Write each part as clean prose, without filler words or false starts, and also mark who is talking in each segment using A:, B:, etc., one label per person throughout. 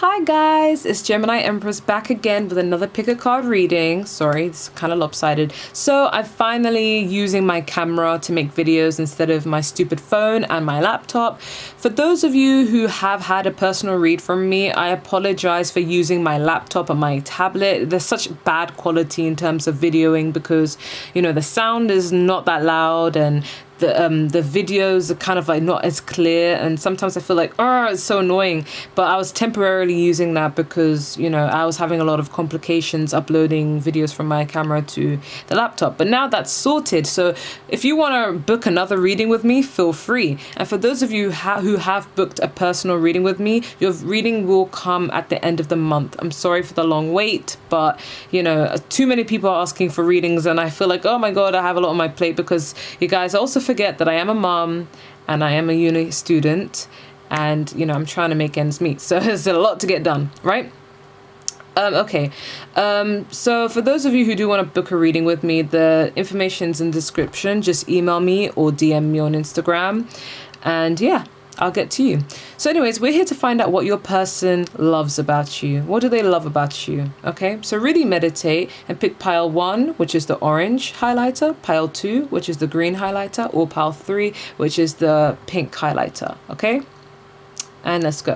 A: Hi guys, it's Gemini Empress back again with another pick a card reading. Sorry, it's kind of lopsided. So I'm finally using my camera to make videos instead of my stupid phone and my laptop. For those of you who have had a personal read from me, I apologize for using my laptop and my tablet. There's such bad quality in terms of videoing because, you know, the sound is not that loud and the videos are kind of like not as clear, and sometimes I feel like, oh, it's so annoying. But I was temporarily using that because, you know, I was having a lot of complications uploading videos from my camera to the laptop. But now that's sorted. So if you want to book another reading with me, feel free. And for those of you who have booked a personal reading with me, your reading will come at the end of the month. I'm sorry for the long wait, but, you know, too many people are asking for readings, and I feel like, oh my God, I have a lot on my plate because you guys also forget that I am a mom and I am a uni student, and you know, I'm trying to make ends meet, so there's a lot to get done, right? So for those of you who do want to book a reading with me, the information's in the description. Just email me or DM me on Instagram, and yeah, I'll get to you. So anyways, we're here to find out what your person loves about you. What do they love about you? Okay, so really meditate and pick pile 1, which is the orange highlighter, pile 2, which is the green highlighter, or pile 3, which is the pink highlighter. Okay, and let's go.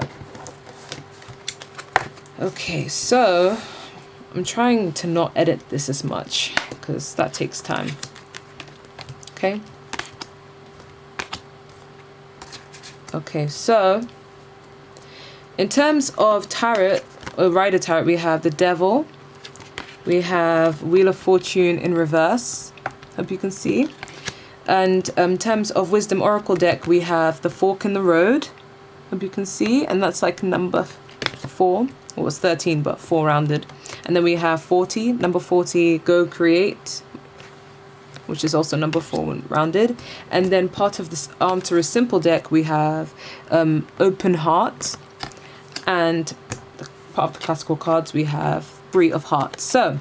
A: Okay, so I'm trying to not edit this as much because that takes time. Okay. Okay, so in terms of tarot or rider tarot, we have the Devil, we have Wheel of Fortune in reverse, hope you can see, and in terms of Wisdom Oracle deck, we have the Fork in the Road, hope you can see, and that's like number 4, or it was 13 but 4 rounded, and then we have 40, number 40, Go Create, which is also number 4 rounded. And then part of this Arm to a Simple deck, we have Open Heart, and part of the classical cards, we have 3 of Hearts. So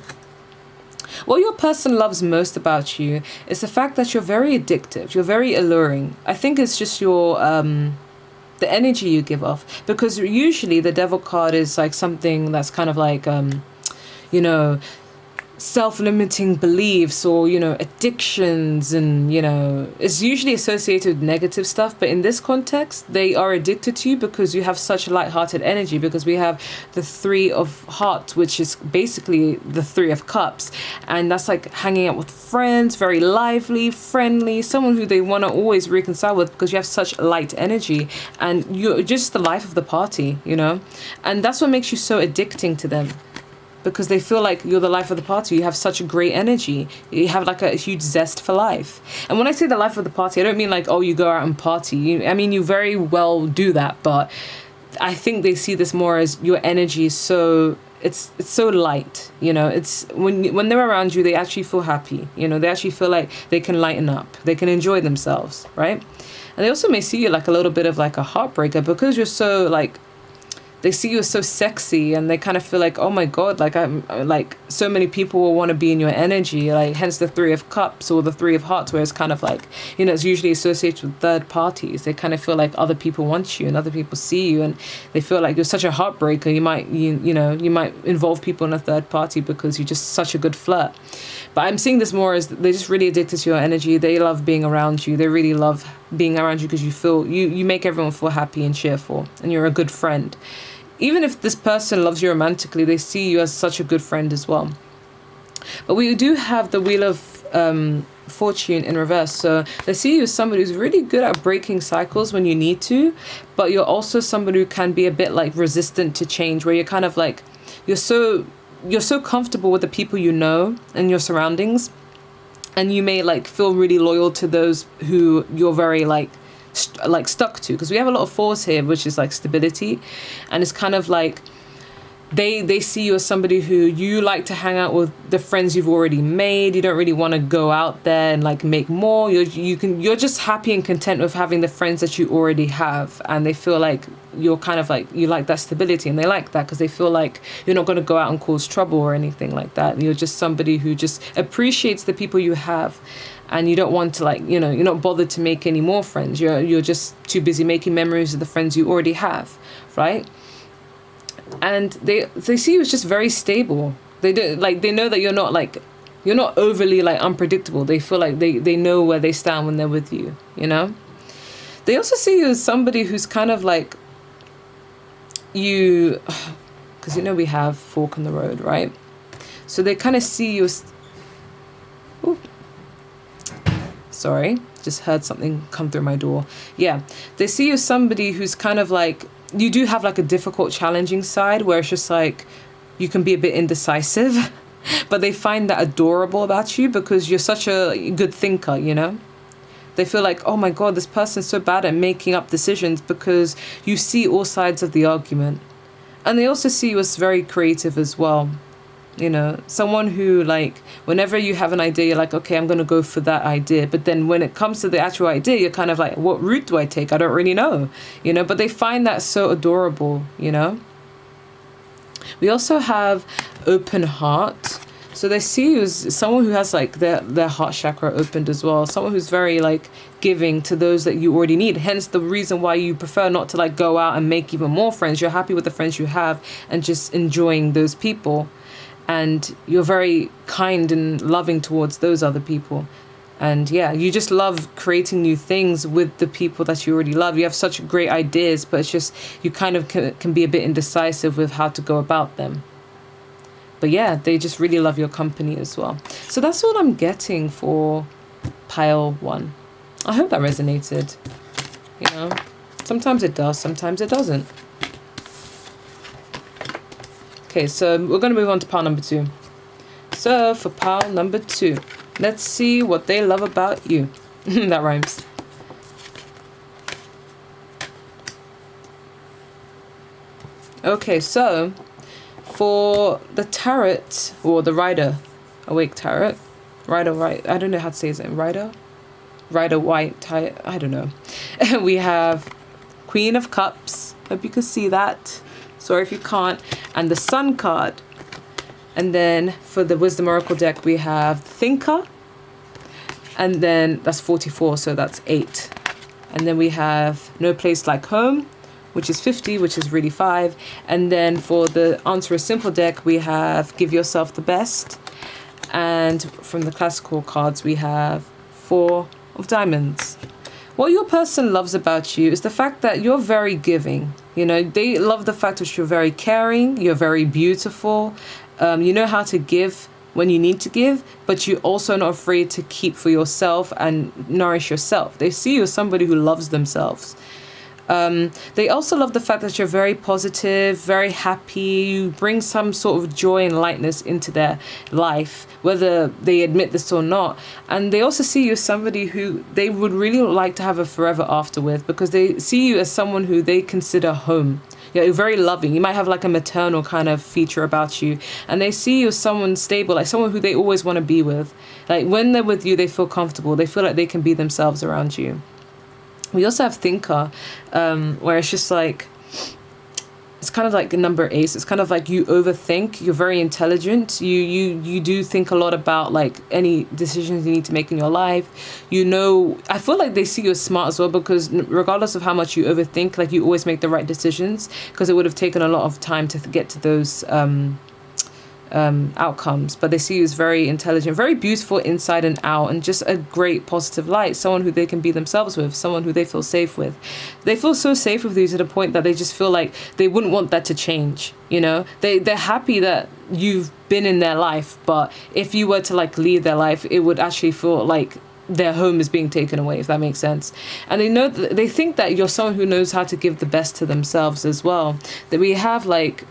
A: what your person loves most about you is the fact that you're very addictive, you're very alluring. I think it's just your the energy you give off, because usually the Devil card is like something that's kind of like you know, self-limiting beliefs, or, you know, addictions, and, you know, it's usually associated with negative stuff. But in this context, they are addicted to you because you have such light-hearted energy, because we have the 3 of Hearts, which is basically the 3 of Cups, and that's like hanging out with friends, very lively, friendly, someone who they want to always reconcile with, because you have such light energy and you're just the life of the party, you know, and that's what makes you so addicting to them, because they feel like you're the life of the party. You have such a great energy. You have like a huge zest for life. And when I say the life of the party, I don't mean like, oh, you go out and party. I mean, you very well do that, but I think they see this more as your energy is so, it's so light, you know. It's when they're around you, they actually feel happy, you know. They actually feel like they can lighten up, they can enjoy themselves, right? And they also may see you like a little bit of like a heartbreaker, because you're so like, they see you as so sexy, and they kind of feel like, oh my God, like I'm like, so many people will want to be in your energy, like hence the 3 of Cups or the 3 of Hearts, where it's kind of like, you know, it's usually associated with third parties. They kind of feel like other people want you and other people see you, and they feel like you're such a heartbreaker. You might involve people in a third party because you're just such a good flirt. But I'm seeing this more as they're just really addicted to your energy. They love being around you. They really love being around you because you feel you make everyone feel happy and cheerful, and you're a good friend. Even if this person loves you romantically, they see you as such a good friend as well. But we do have the Wheel of Fortune in reverse. So they see you as somebody who's really good at breaking cycles when you need to, but you're also somebody who can be a bit like resistant to change, where you're kind of like, you're so comfortable with the people you know and your surroundings, and you may like feel really loyal to those who you're very like stuck to, because we have a lot of force here, which is like stability, and it's kind of like they see you as somebody who you like to hang out with the friends you've already made. You don't really want to go out there and like make more. You're just happy and content with having the friends that you already have, and they feel like you're kind of like, you like that stability, and they like that because they feel like you're not going to go out and cause trouble or anything like that. You're just somebody who just appreciates the people you have, and you don't want to, like, you know, you're not bothered to make any more friends. You're just too busy making memories of the friends you already have, right? And they see you as just very stable. They do, like, they know that you're not overly like unpredictable. They feel like they know where they stand when they're with you, you know? They also see you as somebody who's kind of like you, because you know we have fork in the road, right? So they kind of see you as, ooh, sorry, just heard something come through my door. Yeah, they see you as somebody who's kind of like, you do have like a difficult, challenging side where it's just like you can be a bit indecisive, but they find that adorable about you because you're such a good thinker, you know? They feel like, oh my God, this person's so bad at making up decisions, because you see all sides of the argument. And they also see you as very creative as well. You know, someone who, like, whenever you have an idea, you're like, okay, I'm going to go for that idea. But then when it comes to the actual idea, you're kind of like, what route do I take? I don't really know, you know, but they find that so adorable, you know. We also have open heart. So they see you as someone who has like their heart chakra opened as well. Someone who's very like giving to those that you already need. Hence the reason why you prefer not to like go out and make even more friends. You're happy with the friends you have and just enjoying those people. And you're very kind and loving towards those other people. And yeah, you just love creating new things with the people that you already love. You have such great ideas, but it's just you kind of can be a bit indecisive with how to go about them. But yeah, they just really love your company as well. So that's all I'm getting for pile 1. I hope that resonated. You know, sometimes it does, sometimes it doesn't. Okay, so we're going to move on to pile number 2. So for pile number 2, let's see what they love about you. That rhymes. Okay, so for the tarot, or the Rider Awake Tarot, Rider White, I don't know how to say it, Rider White, I don't know. We have Queen of Cups, hope you can see that, sorry if you can't, and the Sun card. And then for the Wisdom Oracle deck, we have Thinker, and then that's 44, so that's 8. And then we have No Place Like Home, which is 50, which is really 5. And then for the Answer is Simple deck, we have Give Yourself the Best. And from the classical cards, we have 4 of Diamonds. What your person loves about you is the fact that you're very giving. You know, they love the fact that you're very caring, you're very beautiful. You know how to give when you need to give, but you're also not afraid to keep for yourself and nourish yourself. They see you as somebody who loves themselves. They also love the fact that you're very positive, very happy. You bring some sort of joy and lightness into their life, whether they admit this or not. And they also see you as somebody who they would really like to have a forever after with, because they see you as someone who they consider home. You're very loving. You might have like a maternal kind of feature about you. And they see you as someone stable, like someone who they always want to be with. Like when they're with you, they feel comfortable. They feel like they can be themselves around you. We also have Thinker, where it's just like, it's kind of like number 8. So it's kind of like you overthink. You're very intelligent. You do think a lot about like any decisions you need to make in your life. You know, I feel like they see you as smart as well, because regardless of how much you overthink, like you always make the right decisions, because it would have taken a lot of time to get to those outcomes. But they see you as very intelligent, very beautiful inside and out, and just a great positive light, someone who they can be themselves with, someone who they feel safe with. They feel so safe with you to the point that they just feel like they wouldn't want that to change. You know, they're happy that you've been in their life, but if you were to like leave their life, it would actually feel like their home is being taken away, if that makes sense. And they know they think that you're someone who knows how to give the best to themselves as well. That we have like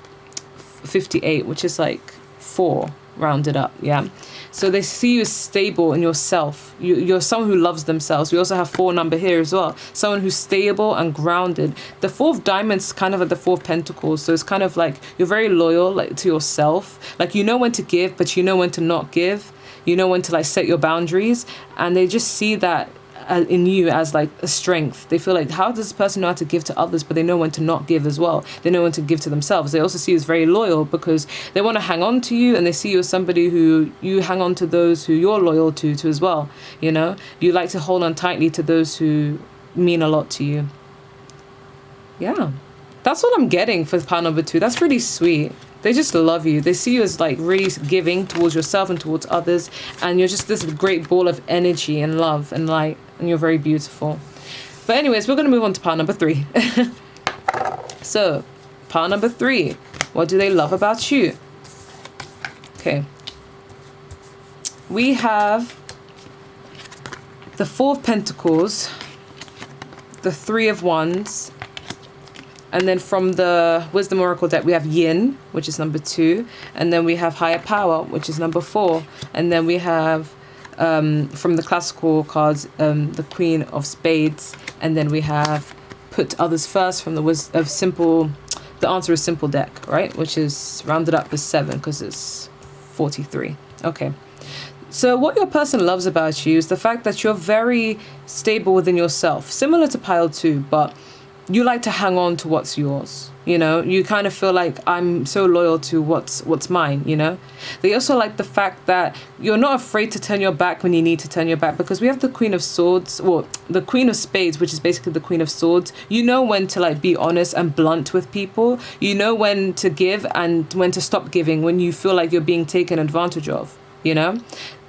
A: 58, which is like 4 rounded up, yeah. So they see you as stable in yourself. You're someone who loves themselves. We also have 4 number here as well. Someone who's stable and grounded. The 4 of Diamonds is kind of like the 4 of Pentacles. So it's kind of like you're very loyal, like to yourself. Like you know when to give, but you know when to not give. You know when to like set your boundaries. And they just see that in you as like a strength. They feel like, how does this person know how to give to others, but they know when to not give as well. They know when to give to themselves. They also see you as very loyal, because they want to hang on to you, and they see you as somebody who you hang on to those who you're loyal to as well. You know, you like to hold on tightly to those who mean a lot to you. Yeah. That's what I'm getting for pile number 2. That's really sweet. They just love you. They see you as like really giving towards yourself and towards others. And you're just this great ball of energy and love and light. And you're very beautiful. But anyways, we're going to move on to pile number 3. So, pile number 3. What do they love about you? Okay. We have the 4 of Pentacles, the 3 of Wands, and then from the Wisdom Oracle deck, we have Yin, which is number 2. And then we have Higher Power, which is number 4. And then we have, from the classical cards, the Queen of Spades. And then we have Put Others First from the Simple. The answer is Simple deck, right? Which is rounded up to 7 because it's 43. Okay. So what your person loves about you is the fact that you're very stable within yourself. Similar to pile 2, but you like to hang on to what's yours, you know? You kind of feel like, I'm so loyal to what's mine, you know? They also like the fact that you're not afraid to turn your back when you need to turn your back, because we have the Queen of Swords, or the Queen of Spades, which is basically the Queen of Swords. You know when to like be honest and blunt with people. You know when to give and when to stop giving when you feel like you're being taken advantage of, you know?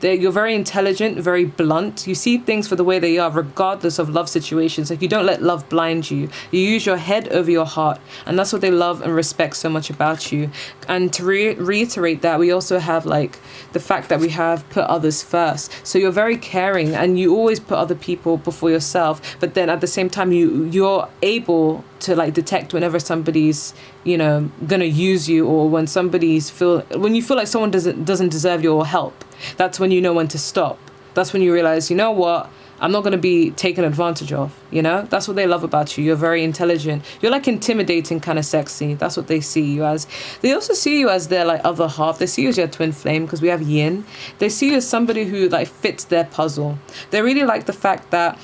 A: You're very intelligent, very blunt. You see things for the way they are, regardless of love situations. Like, you don't let love blind you. You use your head over your heart. And that's what they love and respect so much about you. And to reiterate that, we also have like the fact that we have put others first. So you're very caring and you always put other people before yourself. But then at the same time, you're able to like detect whenever somebody's, you know, gonna use you, or when when you feel like someone doesn't deserve your help. That's when you know when to stop. That's when you realize, you know what, I'm not going to be taken advantage of, you know? That's what they love about you. You're very intelligent. You're like intimidating, kind of sexy. That's what they see you as. They also see you as their like other half. They see you as your twin flame, because we have yin. They see you as somebody who like fits their puzzle. They really like the fact that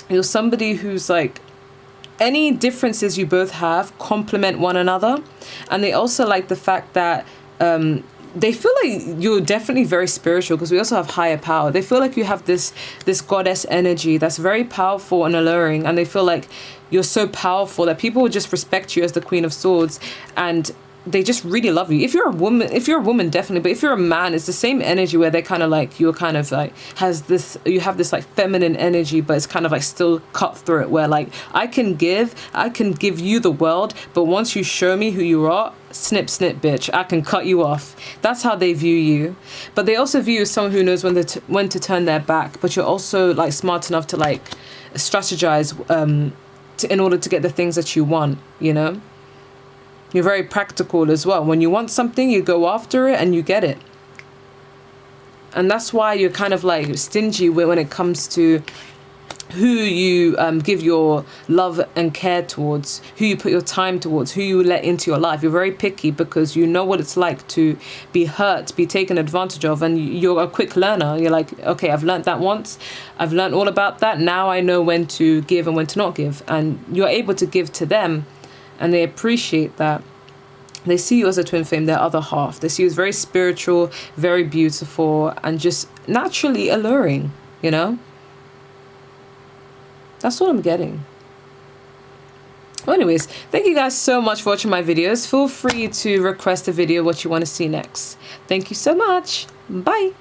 A: you're somebody who's like, any differences you both have complement one another. And they also like the fact that they feel like you're definitely very spiritual, because we also have higher power. They feel like you have this goddess energy that's very powerful and alluring, and they feel like you're so powerful that people will just respect you as the Queen of Swords, and they just really love you. If you're a woman, definitely. But if you're a man, it's the same energy where they kind of like, you're kind of like, you have this like feminine energy, but it's kind of like still cutthroat, where like, I can give you the world, but once you show me who you are, snip, snip, bitch, I can cut you off. That's how they view you. But they also view you as someone who knows when to turn their back, but you're also like smart enough to like strategize in order to get the things that you want, you know? You're very practical as well. When you want something, you go after it and you get it. And that's why you're kind of like stingy when it comes to who you give your love and care towards, who you put your time towards, who you let into your life. You're very picky because you know what it's like to be hurt, be taken advantage of, and you're a quick learner. You're like, okay, I've learned that once. I've learned all about that. Now I know when to give and when to not give. And you're able to give to them, and they appreciate that. They see you as a twin flame, their other half. They see you as very spiritual, very beautiful, and just naturally alluring, you know? That's what I'm getting. Well, anyways, thank you guys so much for watching my videos. Feel free to request a video what you want to see next. Thank you so much. Bye.